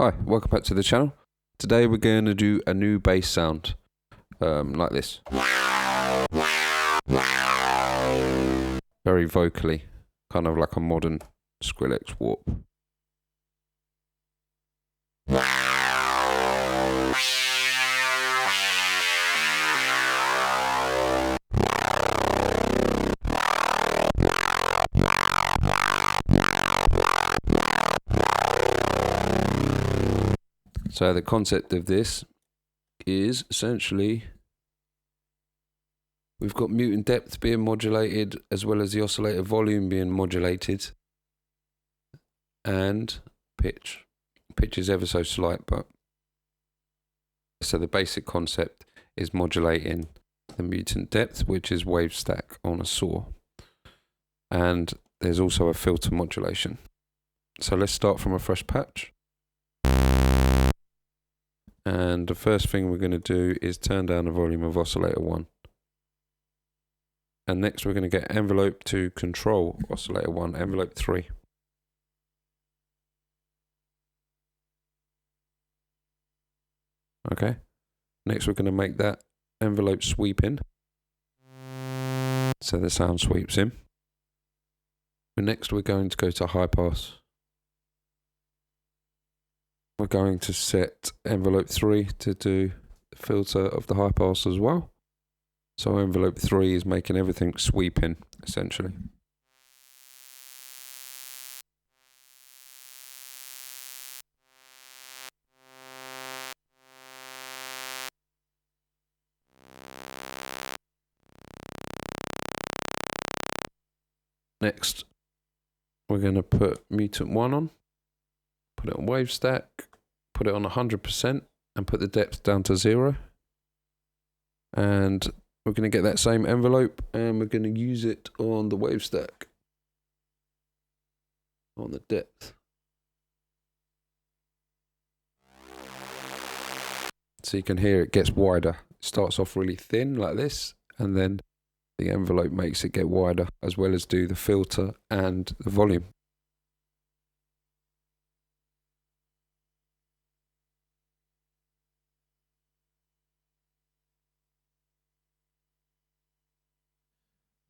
Hi, welcome back to the channel. Today we're going to do a new bass sound, like this. Very vocally, kind of like a modern Skrillex warp. So the concept of this is essentially we've got mutant depth being modulated as well as the oscillator volume being modulated, and pitch. Pitch is ever so slight, but so the basic concept is modulating the mutant depth, which is wave stack on a saw, and there's also a filter modulation. So let's start from a fresh patch. And the first thing we're going to do is turn down the volume of oscillator 1. And next we're going to get envelope to control oscillator 1, envelope 3. Okay. Next we're going to make that envelope sweep in, so the sound sweeps in. And next we're going to go to high pass. We're going to set envelope 3 to do the filter of the high pass as well. So envelope 3 is making everything sweep in, essentially. Next, we're going to put mutant 1 on, put it on wave stack, put it on 100% and put the depth down to 0. And we're going to get that same envelope and we're going to use it on the wave stack, on the depth. So you can hear it gets wider. It starts off really thin like this, and then the envelope makes it get wider, as well as do the filter and the volume.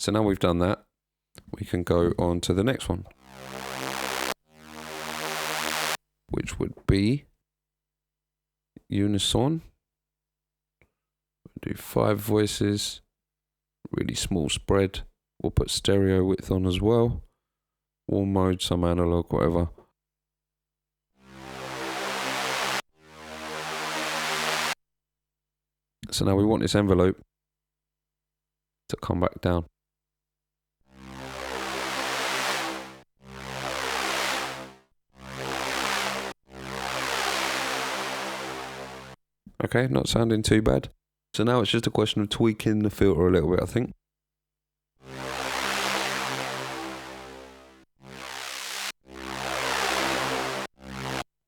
So now we've done that, we can go on to the next one, which would be Unison. We'll do 5 voices, really small spread. We'll put stereo width on as well, warm mode, some analog, whatever. So now we want this envelope to come back down. Okay, not sounding too bad. So now it's just a question of tweaking the filter a little bit, I think.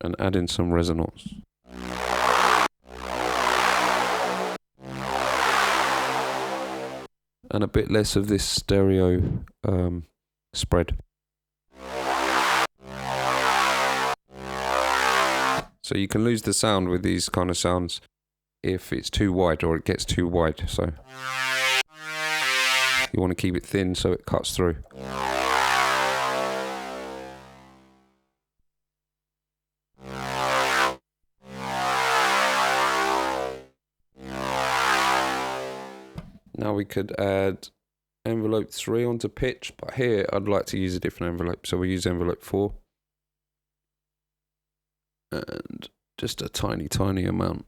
And adding some resonance. And a bit less of this stereo spread. So you can lose the sound with these kind of sounds if it's too wide or it gets too wide. So you want to keep it thin so it cuts through. Now we could add envelope 3 onto pitch, but here I'd like to use a different envelope. So we use envelope 4. And just a tiny, tiny amount.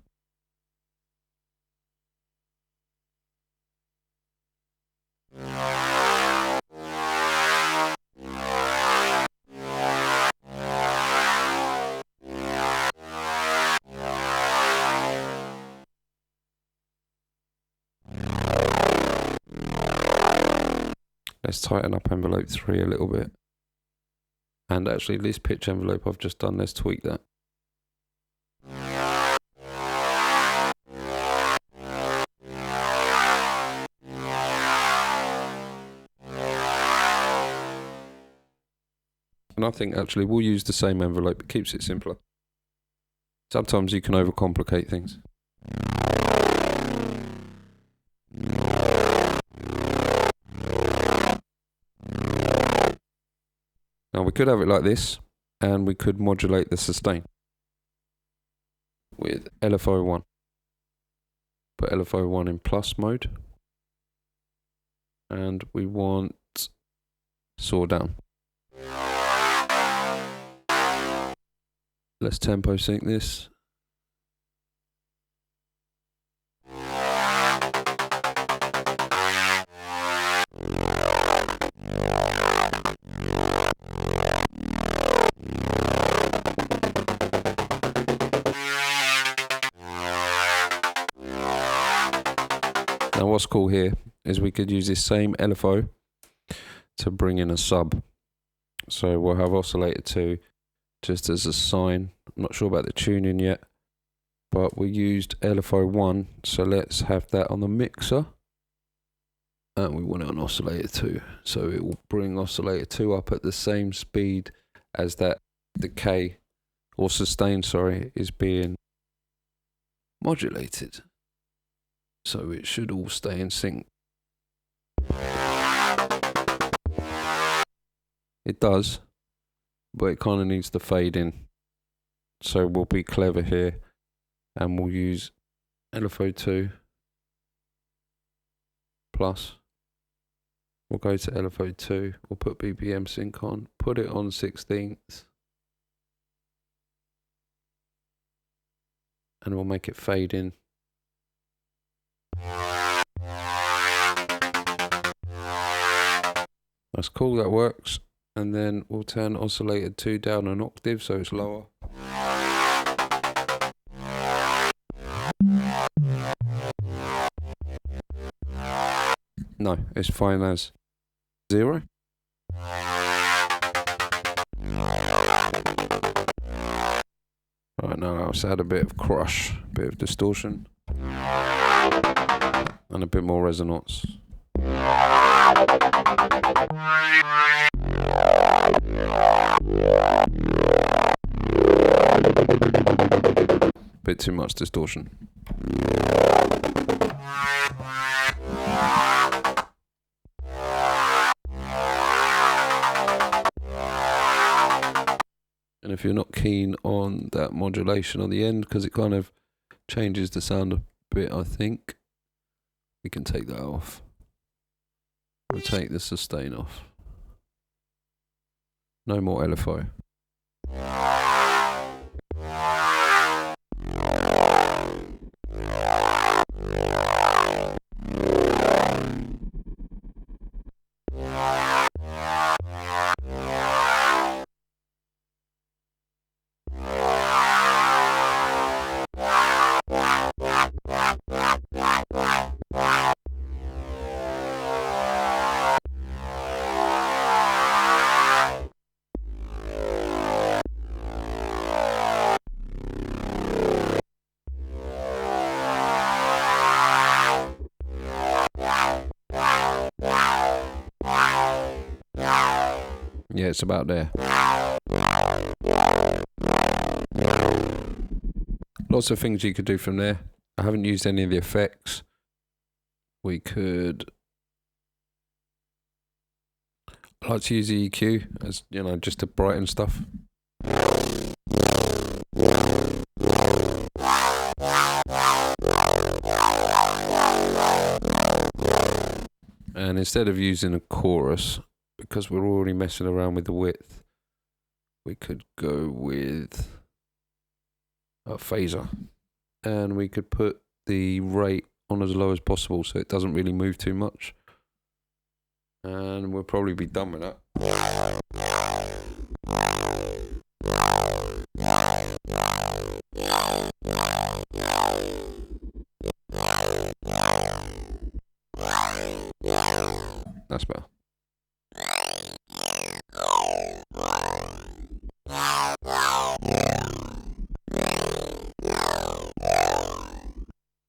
Let's tighten up envelope 3 a little bit. And actually this pitch envelope I've just done, let's tweak that. And I think actually we'll use the same envelope, it keeps it simpler. Sometimes you can overcomplicate things. Now we could have it like this, and we could modulate the sustain with LFO1. Put LFO1 in plus mode, and we want saw down. Let's tempo sync this. Now what's cool here is we could use this same LFO to bring in a sub. So we'll have oscillator 2 just as a sine. I'm not sure about the tuning yet, but we used LFO1, so let's have that on the mixer. And we want it on oscillator 2, so it will bring oscillator 2 up at the same speed as that decay, or sustain, sorry, is being modulated. So it should all stay in sync. It does, but it kind of needs to fade in. So we'll be clever here, and we'll use LFO2 plus. We'll go to LFO2, we'll put BPM sync on, put it on 16ths, and we'll make it fade in. That's cool, that works. And then we'll turn oscillator 2 down an octave so it's lower. No, it's fine as 0. Right, now let's add a bit of crush, a bit of distortion, and a bit more resonance. Bit too much distortion. And if you're not keen on that modulation on the end, because it kind of changes the sound a bit, I think we can take that off. We'll take the sustain off. No more LFO. Yeah, it's about there. Lots of things you could do from there. I haven't used any of the effects. We could... I like to use the EQ as, you know, just to brighten stuff. And instead of using a chorus, because we're already messing around with the width, we could go with a phaser, and we could put the rate on as low as possible so it doesn't really move too much, and we'll probably be done with that. That's better.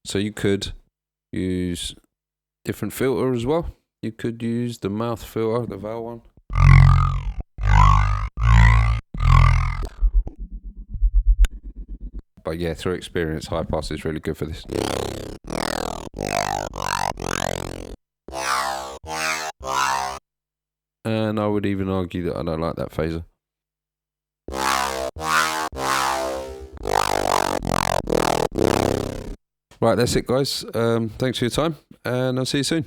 So you could use different filter as well. You could use the mouth filter, the vowel one. But yeah, through experience, high pass is really good for this. And I would even argue that I don't like that phaser. Right, that's it, guys. Thanks for your time, and I'll see you soon.